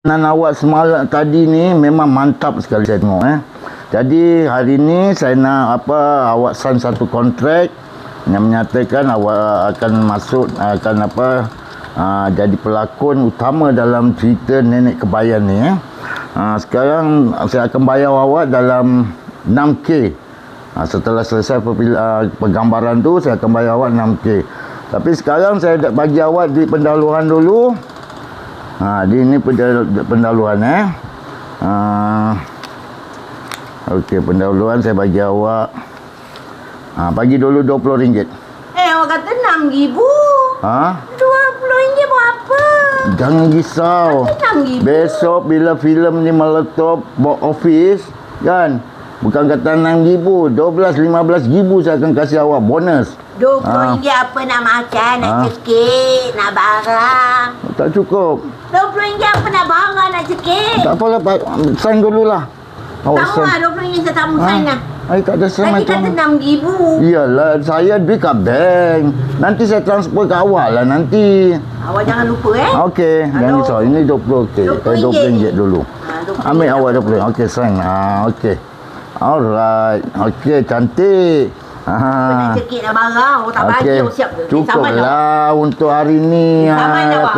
Awak semalam tadi ni memang mantap sekali saya tengok Jadi hari ni saya nak awak sign satu kontrak yang menyatakan awak akan masuk jadi pelakon utama dalam cerita Nenek Kebayan ni Sekarang saya akan bayar awak dalam 6K. Setelah selesai penggambaran tu saya akan bayar awak 6K. Tapi sekarang saya nak bagi awak di pendahuluan dulu. Ini pendahuluan Okey, pendahuluan saya bagi awak. Bagi dulu RM20. Awak kata RM6,000. RM20 berapa? Jangan risau. RM6,000. Besok bila filem ni meletup box office kan, bukan kata RM6,000, RM12-15,000 saya akan kasih awak bonus. RM20 apa nak makan, nak cekik, nak barang. Tak cukup. RM20 apa nak barang, nak cekik. Tak apalah, sign dululah. Tahu lah RM20 saya tak mau sign lah. Tak ada sign. Lagi kata RM6,000. Iyalah, saya duit kat bank. Nanti saya transfer ke awak lah nanti. Awak jangan lupa Okey, jangan risau. Ini RM20. Saya RM20 dulu. Ambil awak RM20. Okey, sign. Okey. Alright. Okey, cantik. Nak cekik nak barang. Awak tak bagi, awak siap. Cukup lah untuk hari ni. Saman awak